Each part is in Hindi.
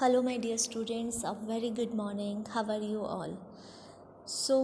Hello, my dear students. A very good morning. How are you all? So,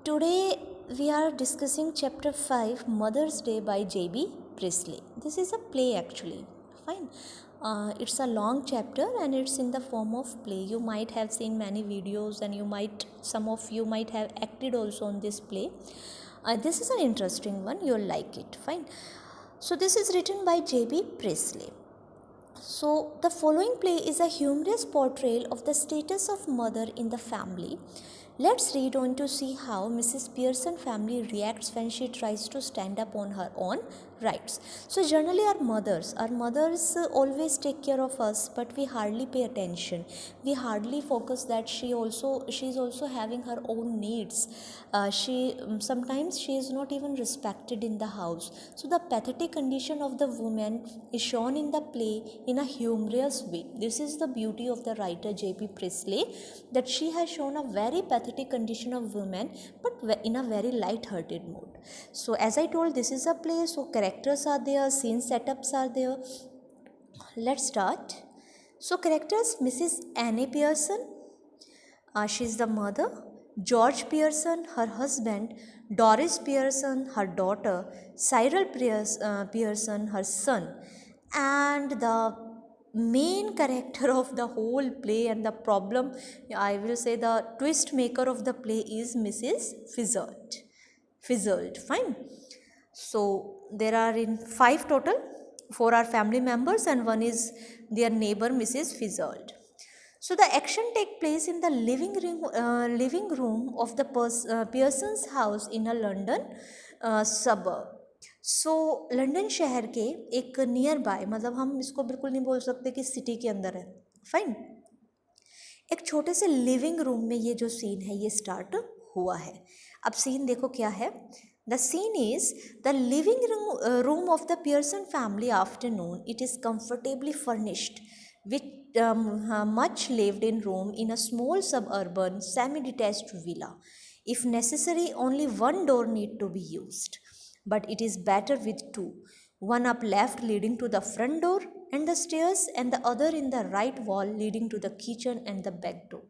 today we are discussing chapter 5 Mother's Day by J.B. Priestley. This is a play actually. Fine. It's a long chapter and it's in the form of play. You might have seen many videos and some of you might have acted also on this play. This is an interesting one. You'll like it. Fine. So, this is written by J.B. Priestley. So, the following play is a humorous portrayal of the status of mother in the family. Let's read on to see how Mrs. Pearson family reacts when she tries to stand up on her own rights. So, generally, our mothers always take care of us, but we hardly pay attention. We hardly focus that she is also having her own needs. Sometimes she is not even respected in the house. So, the pathetic condition of the woman is shown in the play in a humorous way. This is the beauty of the writer J.B. Priestley, that she has shown a very pathetic condition of women but in a very light-hearted mood. So as I told, this is a play, so characters are there, scene setups are there. Let's start. So characters: Mrs. Annie Pearson, she is the mother; George Pearson, her husband; Doris Pearson, her daughter; Cyril Pearson, her son. And the main character of the whole play and the problem, I will say the twist maker of the play, is Mrs. Fizzled. Fine. So there are in 5 total. 4 are family members and 1 is their neighbor, Mrs. Fizzled. So the action take place in the living room of the Pearson's house in a London suburb. So London शहर के एक नियर बाय, मतलब हम इसको बिल्कुल नहीं बोल सकते कि सिटी के अंदर है, फाइन, एक छोटे से लिविंग रूम में ये जो सीन है ये स्टार्ट हुआ है. अब सीन देखो क्या है. The scene is the living room of the Pearson family afternoon. It is comfortably furnished with much lived in room in a small suburban semi-detached villa. If necessary, only one door need to be used, but it is better with two. One up left leading to the front door and the stairs, and the other in the right wall leading to the kitchen and the back door.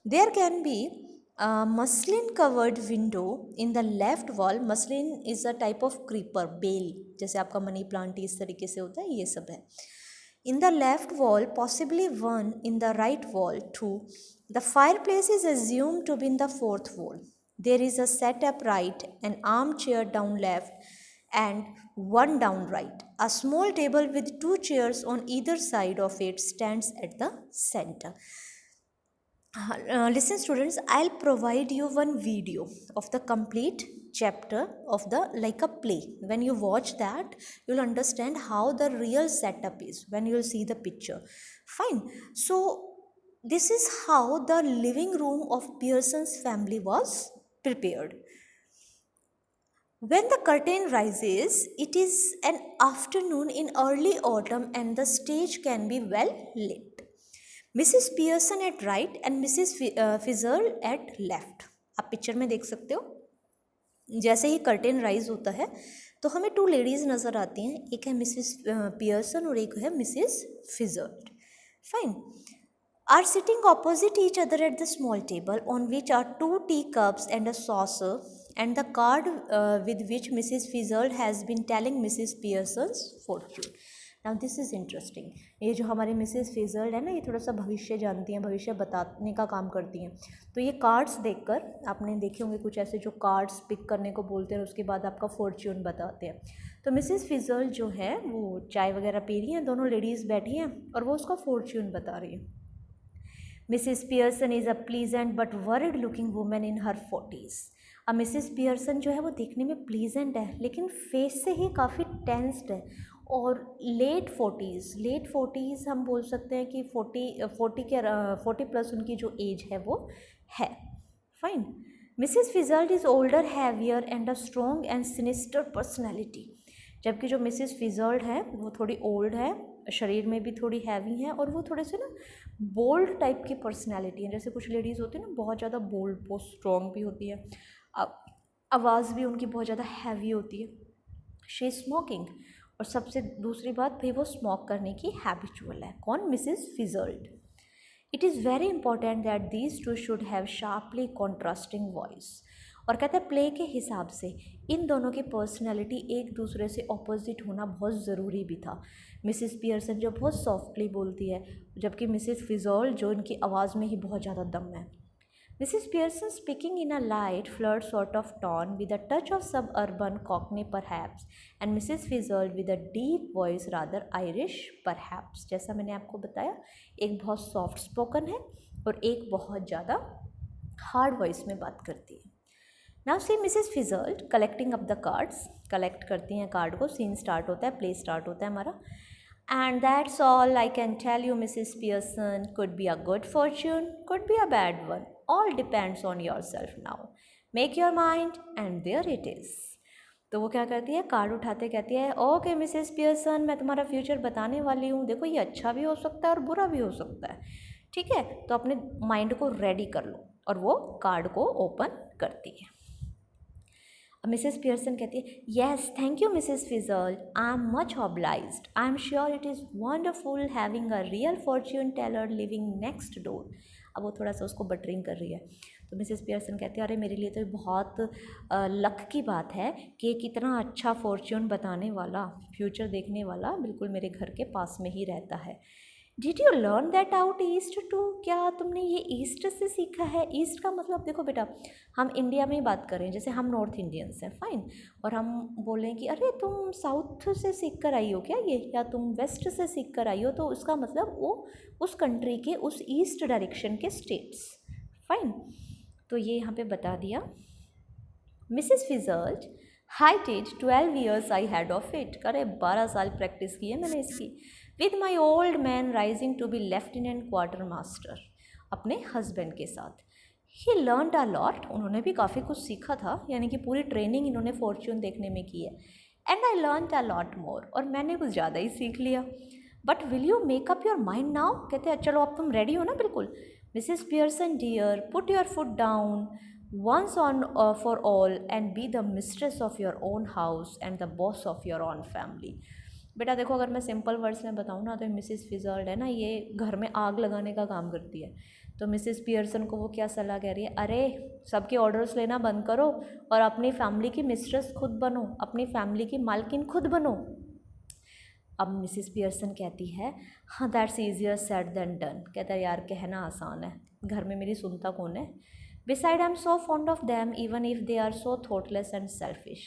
There can be a muslin covered window in the left wall. Muslin is a type of creeper, बेल, जैसे आपका मनी प्लांट इस तरीके से होता है, ये सब है. In the left wall, possibly one in the right wall too. The fireplace is assumed to be in the fourth wall. There is a setup right, an armchair down left, and one down right. A small table with 2 chairs on either side of it stands at the center. Listen students, I'll provide you one video of the complete chapter of the like a play. When you watch that, you'll understand how the real setup is when you'll see the picture. Fine. So this is how the living room of Pearson's family was prepared. When the curtain rises, it is an afternoon in early autumn and the stage can be well lit. Mrs. Pearson at right and Mrs. Fizzle at left. आप पिक्चर में देख सकते हो. जैसे ही कर्टेन राइज होता है तो हमें 2 लेडीज़ नज़र आती हैं. एक है मिसेस पियर्सन और एक है Mrs Fitzgerald. Fine. Are sitting opposite each other at the small table on which are 2 teacups and a saucer, and the card with which Mrs. Fizzle has been telling Mrs. Pearson's fortune. Now this is interesting. ये जो हमारी मिसेस फिजल्ड है ना, ये थोड़ा सा भविष्य जानती हैं, भविष्य बताने का काम करती हैं. तो ये कार्ड्स देखकर आपने देखे होंगे कुछ ऐसे जो कार्ड्स पिक करने को बोलते हैं, उसके बाद आपका फॉर्च्यून बताते हैं. तो मिसेस फिजल्ड जो है वो चाय वगैरह पी रही हैं, दोनों लेडीज़ बैठी हैं और वो उसका फॉर्च्यून बता रही हैं. Mrs Pearson is a pleasant but worried looking women in her 40s. अब मिसेस पियर्सन जो है वो देखने में प्लीजेंट है लेकिन फेस से ही काफ़ी टेंस्ड है. और लेट 40s हम बोल सकते हैं कि 40 प्लस उनकी जो एज है वो है. Fine. Mrs fizzled is older, heavier and a strong and sinister personality. जबकि जो मिसेस फिजल्ड है वो थोड़ी ओल्ड है, शरीर में भी थोड़ी हैवी है और वो थोड़े से ना बोल्ड टाइप की पर्सनैलिटी है. जैसे कुछ लेडीज़ होती है ना बहुत ज़्यादा बोल्ड, बहुत स्ट्रॉन्ग भी होती है, आवाज़ भी उनकी बहुत ज़्यादा हैवी होती है. She is smoking. और सबसे दूसरी बात, भाई वो स्मोक करने की हैबिचुअल है. कौन? Mrs fizzled. It is very important that these two should have sharply contrasting voice. और कहते हैं प्ले के हिसाब से इन दोनों की पर्सनैलिटी एक दूसरे से ऑपोजिट होना बहुत ज़रूरी भी था। मिसिस पियर्सन जो बहुत सॉफ्टली बोलती है, जबकि मिसिस फिजोल जो इनकी आवाज़ में ही बहुत ज़्यादा दम है। Mrs. Pearson speaking in a light, flirt sort of tone with a touch of suburban cockney perhaps, and Mrs. Fizzle with a deep voice rather Irish perhaps। जैसा मैंने आपको बताया, एक बहुत सॉफ्ट स्पोकन है और एक बहुत ज़्यादा हार्ड वॉइस में बात करती है। Now see Mrs fizzle collecting up the cards, collect करती हैं कार्ड को। सीन स्टार्ट होता है, प्ले स्टार्ट होता है हमारा। And that's all I can tell you, Mrs. Pearson. Could be a good fortune, could be a bad one. All depends on yourself now. Make your mind and there it is. तो वो क्या करती है, कार्ड उठाते कहती है, ओके मिसेस पियर्सन, मैं तुम्हारा फ्यूचर बताने वाली हूँ। देखो ये अच्छा भी हो सकता है और बुरा भी हो सकता है, ठीक है, तो अपने माइंड को रेडी कर लो। और वो कार्ड को ओपन करती है। मिसेस पियर्सन कहती है, yes thank you Mrs Fitzgerald, I am much obliged, I am sure it is wonderful having a real fortune teller living next door. अब वो थोड़ा सा उसको बटरिंग कर रही है। तो मिसेस पियर्सन कहती है, अरे मेरे लिए तो बहुत लक की बात है कि एक इतना अच्छा फॉर्च्यून बताने वाला, फ्यूचर देखने वाला बिल्कुल मेरे घर के पास में ही रहता है। Did you learn that out east too? क्या तुमने ये ईस्ट से सीखा है? ईस्ट का मतलब देखो बेटा, हम इंडिया में ही बात करें, जैसे हम नॉर्थ इंडियंस हैं, फाइन, और हम बोलें कि अरे तुम साउथ से सीख कर आई हो क्या ये, या तुम वेस्ट से सीख कर आई हो, तो उसका मतलब वो उस कंट्री के उस ईस्ट डायरेक्शन के स्टेट्स, फाइन। तो ये यहाँ पे बता दिया। Mrs Fitzgerald height it 12 years I had of it. अरे 12 साल प्रैक्टिस की है मैंने इसकी। With my old man rising to be lieutenant quarter master, अपने हस्बैंड के साथ। ही लर्नड अ लॉट, उन्होंने भी काफ़ी कुछ सीखा था, यानी कि पूरी ट्रेनिंग इन्होंने फॉर्च्यून देखने में की है। And I learned a lot more, और मैंने कुछ ज़्यादा ही सीख लिया। But will you make up your mind now? कहते हैं चलो अब तुम रेडी हो ना बिल्कुल। Mrs Pearson dear, put your foot down once on for all and be the mistress of your own house and the boss of your own family। बेटा देखो, अगर मैं सिंपल वर्ड्स में बताऊँ ना, तो मिसेस फिजर्ड है ना, ये घर में आग लगाने का काम करती है। तो मिसेस पियर्सन को वो क्या सलाह कह रही है, अरे सबके ऑर्डर्स लेना बंद करो और अपनी फैमिली की मिस्ट्रेस खुद बनो, अपनी फैमिली की मालकिन खुद बनो। अब मिसेस पियर्सन कहती है, हाँ that's easier said than done. कहता है यार कहना आसान है, घर में मेरी सुनता कौन है। Beside I am so fond of them even if they are so thoughtless and selfish.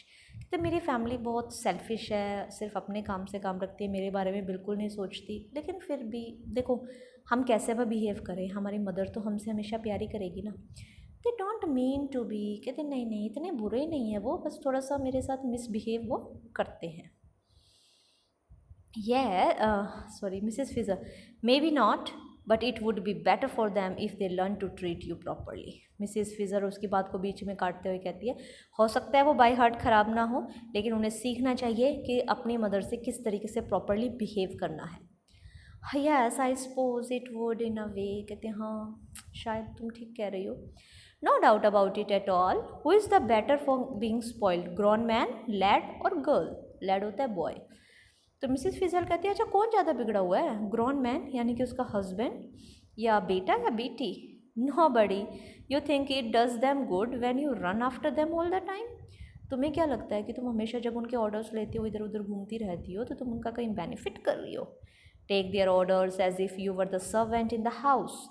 तो मेरी फैमिली बहुत सेल्फिश है, सिर्फ अपने काम से काम रखती है, मेरे बारे में बिल्कुल नहीं सोचती, लेकिन फिर भी देखो हम कैसे भी बिहेव करें, हमारी मदर तो हमसे हमेशा प्यारी करेगी ना। They don't mean to be, कहते नहीं नहीं इतने बुरे नहीं है वो, बस थोड़ा सा मेरे साथ मिसबिहेव वो करते हैं। Sorry, Mrs. Fisher, maybe not, but it would be better for them if they learn to treat you properly। Mrs Fitzgerald उसकी बात को बीच में काटते हुए कहती है, हो सकता है वो बाय हार्ट ख़राब ना हो, लेकिन उन्हें सीखना चाहिए कि अपनी मदर से किस तरीके से प्रॉपरली बिहेव करना है। Yes I suppose it would in a way. कहते हैं हाँ शायद तुम ठीक कह रही हो। No doubt about it at all. Who is the better for being spoiled, grown man, lad और गर्ल? लैड होता है बॉय। तो मिसेस फिजल कहती है, अच्छा कौन ज़्यादा बिगड़ा हुआ है, ग्रॉन मैन यानी कि उसका हस्बैंड, या बेटा या बेटी? Nobody. You think it does them good when you run after them all the time? तुम्हें क्या लगता है कि तुम हमेशा जब उनके ऑर्डर्स लेती हो, इधर उधर घूमती रहती हो, तो तुम उनका कहीं बेनिफिट कर रही हो? Take their orders as if you were the servant in the house.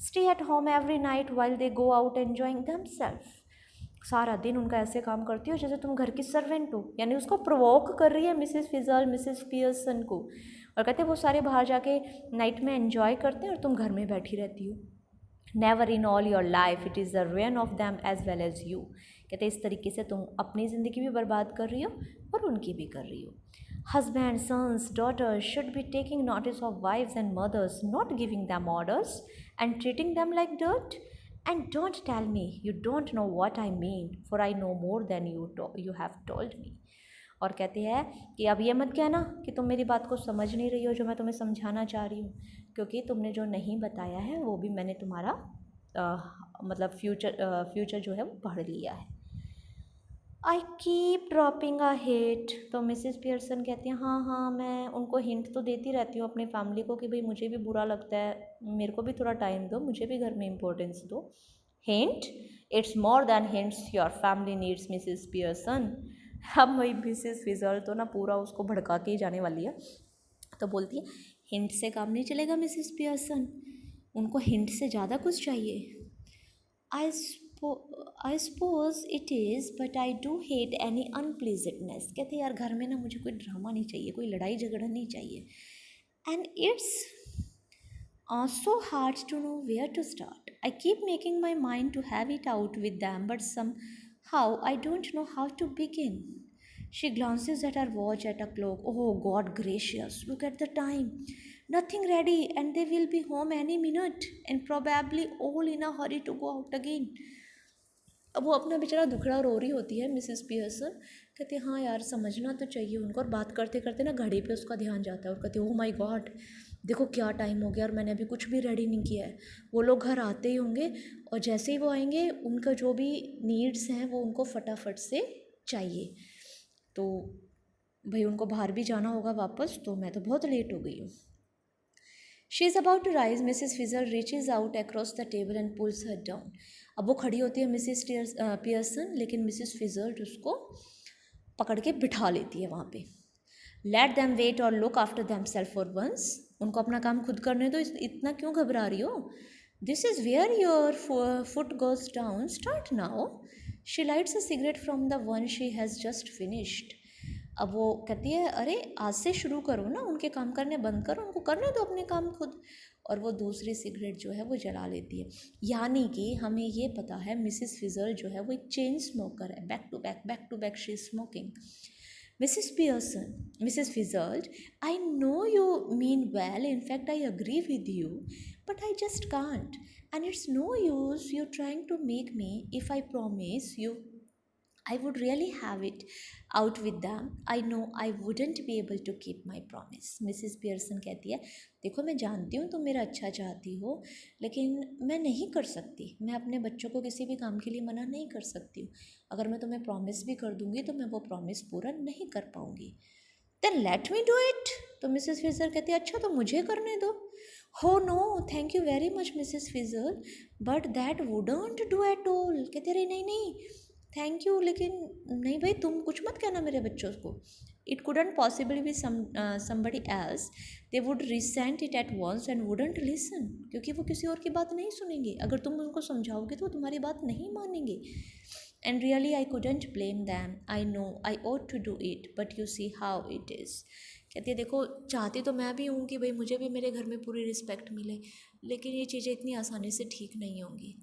Stay at home every night while they go out enjoying themselves. सारा दिन उनका ऐसे काम करती हो जैसे तुम घर की सर्वेंट हो, यानी उसको प्रोवोक कर रही है मिसेस फिजल मिसेस पियर्सन को। और कहते हैं वो सारे बाहर जाके नाइट में एंजॉय करते हैं और तुम घर में बैठी रहती हो। Never in all your life it is the ruin of them as well as you. कहते हैं इस तरीके से तुम अपनी ज़िंदगी भी बर्बाद कर रही हो और उनकी भी कर रही हो। Husband, sons, daughters should be taking notice of wives and mothers, not giving them orders and treating them like dirt. And don't tell me you don't know what I mean, for I know more than you have told me। और कहते हैं कि अब ये मत कहना कि तुम मेरी बात को समझ नहीं रही हो जो मैं तुम्हें समझाना चाह रही हूँ, क्योंकि तुमने जो नहीं बताया है वो भी मैंने तुम्हारा मतलब फ्यूचर जो है वो पढ़ लिया है। I keep dropping a hit. तो मिसिस पियर्सन कहती हैं हाँ हाँ, मैं उनको हिंट तो देती रहती हूँ अपनी फैमिली को कि भाई मुझे भी बुरा लगता है, मेरे को भी थोड़ा टाइम दो, मुझे भी घर में इम्पोर्टेंस दो। Hint, it's more than hints, your family needs Mrs Pearson. अब वही मिसिस फिजल तो ना पूरा उसको भड़का के ही जाने वाली है। तो बोलती है हिंट से काम नहीं चलेगा मिसिस पियर्सन, उनको हिंट से ज़्यादा कुछ चाहिए। I, I suppose it is, but I do hate any unpleasantness। कहते यार घर में ना मुझे कोई ड्रामा नहीं चाहिए, कोई लड़ाई झगड़ा नहीं चाहिए। And it's so hard to know where to start. I keep making my mind to have it out with them, but somehow I don't know how to begin. She glances at her watch, at a clock. Oh, God gracious, look at the time. Nothing ready, and they will be home any minute, and probably all in a hurry to go out again. अब वो अपना बेचारा दुखड़ा रो रही होती है मिसिस पियर्सन। कहती है हाँ यार समझना तो चाहिए उनको। और बात करते करते ना घड़ी पे उसका ध्यान जाता है और कहती है ओह माय गॉड, देखो क्या टाइम हो गया और मैंने अभी कुछ भी रेडी नहीं किया है। वो लोग घर आते ही होंगे और जैसे ही वो आएंगे उनका जो भी नीड्स हैं वो उनको फटाफट से चाहिए। तो भाई उनको बाहर भी जाना होगा वापस, तो मैं तो बहुत लेट हो गई हूँ। She is about to rise, Mrs Fitzgerald reaches out across the table and pulls her down. अब वो खड़ी होती है मिसिस पियर्सन, लेकिन मिसिस फिजल उसको पकड़ के बिठा लेती है वहाँ पे। लेट दैम वेट और look after themselves for once. उनको अपना काम खुद करने दो, इतना क्यों घबरा रही हो। This is where your foot goes down, start now. She lights a cigarette from the one she has just finished. अब वो कहती है अरे आज से शुरू करो ना, उनके काम करने बंद करो, उनको करने दो अपने काम खुद। और वो दूसरी सिगरेट जो है वो जला लेती है। यानी कि हमें ये पता है मिसिस फिजल जो है वो एक चेन स्मोकर है, back to back she is smoking. Mrs. Pearson, Mrs. Fizzard, I know you mean well. In fact, I agree with you, but I just can't. And it's no use you trying to make me if I promise you I would really have it out with them. I know I wouldn't be able to keep my promise. Mrs Pearson कहती है देखो मैं जानती हूँ तुम मेरा अच्छा चाहती हो, लेकिन मैं नहीं कर सकती, मैं अपने बच्चों को किसी भी काम के लिए मना नहीं कर सकती हूँ। अगर मैं तुम्हें प्रॉमिस भी कर दूँगी तो मैं वो प्रॉमिस पूरा नहीं कर पाऊँगी। Then let me do it. तो मिसिस फिजर कहती है अच्छा तो मुझे करने दो। Oh no thank you very much Mrs Fitzgerald, but that wouldn't do at all. कहते अरे नहीं नहीं थैंक यू, लेकिन नहीं भाई तुम कुछ मत कहना मेरे बच्चों को। It couldn't possibly be somebody else, they would resent it at once and wouldn't listen. क्योंकि वो किसी और की बात नहीं सुनेंगे, अगर तुम उनको समझाओगे तो वो तुम्हारी बात नहीं मानेंगे। And really I couldn't blame them, I know I ought to do it, but you see how it is. कहती है देखो चाहती तो मैं भी हूँ कि भाई मुझे भी मेरे घर में पूरी रिस्पेक्ट मिले, लेकिन ये चीज़ें इतनी आसानी से ठीक नहीं होंगी।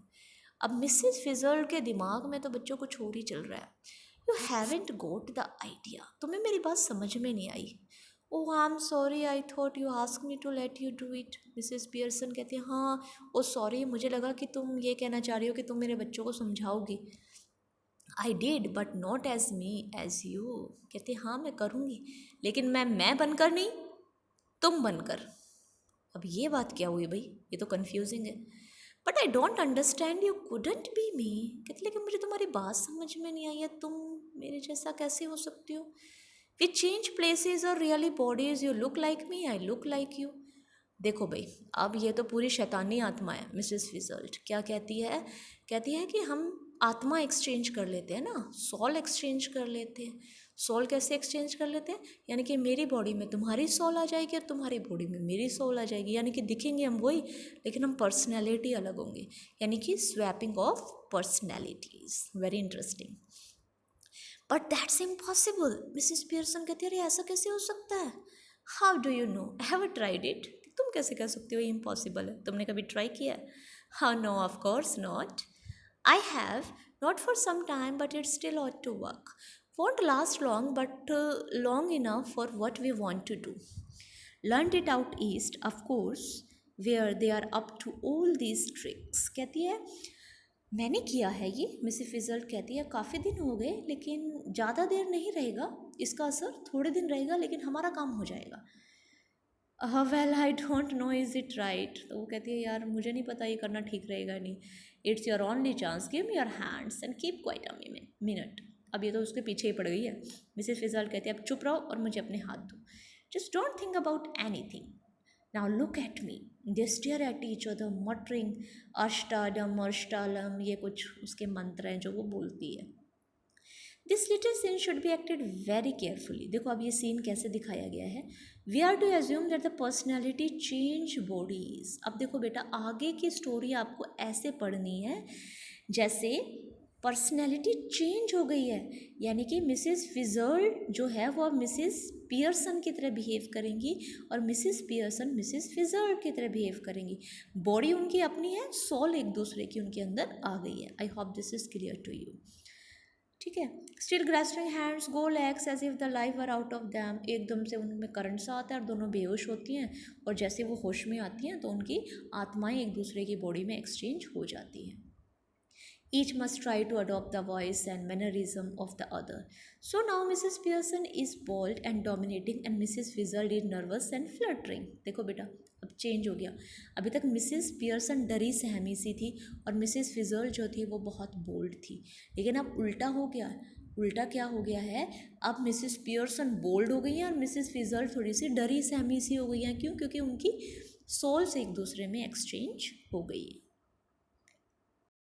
अब मिसिस फिजल के दिमाग में तो बच्चों कुछ और ही चल रहा है। You haven't got the idea, तुम्हें मेरी बात समझ में नहीं आई। Oh I am sorry, I thought you ask me to let you do it. Mrs Pearson कहती है हाँ ओ सॉरी, मुझे लगा कि तुम ये कहना चाह रही हो कि तुम मेरे बच्चों को समझाओगी। I did but not as me as you. कहते हाँ मैं करूँगी, लेकिन मैं बनकर नहीं, तुम बनकर। अब ये बात क्या हुई भाई, ये तो कन्फ्यूजिंग है। But I don't understand, you couldn't be me. कहती लेकिन मुझे तुम्हारी बात समझ में नहीं आई है, तुम मेरे जैसा कैसे हो सकती हो। वी चेंज प्लेसेस और really bodies, you look like me, I look like you. देखो भाई अब ये तो पूरी शैतानी आत्मा है। मिसेस फिजल्ट क्या कहती है कि हम आत्मा एक्सचेंज कर लेते हैं ना, सॉल एक्सचेंज कर लेते हैं। सोल कैसे एक्सचेंज कर लेते हैं, यानी कि मेरी बॉडी में तुम्हारी सोल आ जाएगी और तुम्हारी बॉडी में मेरी सोल आ जाएगी, यानी कि दिखेंगे हम वही, लेकिन हम पर्सनैलिटी अलग होंगे, यानी कि swapping of personalities. Very interesting, but that's impossible. Mrs Pearson कहती है अरे ऐसा कैसे हो सकता है। How do you know, have tried it. तुम कैसे कह सकते हो ये इम्पॉसिबल है, तुमने कभी ट्राई किया। हाँ no of course not, I have, not for some time, but it still ought to work. Won't last long, but long enough for what we want to do. Learned it out east, of course, where they are up to all these tricks. कहती है मैंने किया है ये। मिसिस फिजल कहती है काफ़ी दिन हो गए, लेकिन ज़्यादा देर नहीं रहेगा इसका असर, थोड़े दिन रहेगा लेकिन हमारा काम हो जाएगा। Well I don't know is it right. तो वो कहती है यार मुझे नहीं पता ये करना ठीक रहेगा नहीं। It's your only chance, give me your hands and keep quite a minute. अब ये तो उसके पीछे ही पड़ गई है। मिसेस फिजर्ड कहती है अब चुप रहो और मुझे अपने हाथ दो, just don't think about anything, now look at me. They stare at each other muttering अष्टाडम अष्टालम, ये कुछ उसके मंत्र हैं जो वो बोलती है। This little scene should be acted very carefully. देखो अब ये सीन कैसे दिखाया गया है। We are to assume that the personality change bodies. अब देखो बेटा आगे की स्टोरी आपको ऐसे पढ़नी है जैसे पर्सनैलिटी चेंज हो गई है, यानी कि मिसेस फिजर्ड जो है वो अब मिसेस पियर्सन की तरह बिहेव करेंगी और मिसेस पियर्सन मिसेस फिजर्ड की तरह बिहेव करेंगी। बॉडी उनकी अपनी है, सोल एक दूसरे की उनके अंदर आ गई है। I hope this is clear to you. ठीक है। Still grasping hands go legs as if the life were out of them. एकदम से उनमें करंट सा आता है और दोनों बेहोश होती हैं, और जैसे वो होश में आती हैं तो उनकी आत्माएं एक दूसरे की बॉडी में एक्सचेंज हो जाती हैं। Each must try to adopt the voice and mannerism of the other. So now Mrs. Pearson is bold and dominating and Mrs. Fizzard is nervous and fluttering. देखो बेटा अब चेंज हो गया। अभी तक मिसेस पियर्सन डरी सहमी सी थी और मिसेस फिजर्ड जो थी वो बहुत बोल्ड थी, लेकिन अब उल्टा हो गया। उल्टा क्या हो गया है, अब मिसेस पियर्सन बोल्ड हो गई हैं और मिसेस फिजर्ड थोड़ी सी डरी सहमी सी हो गई हैं। क्यों? क्योंकि उनकी सोल्स एक दूसरे में एक्सचेंज हो गई है।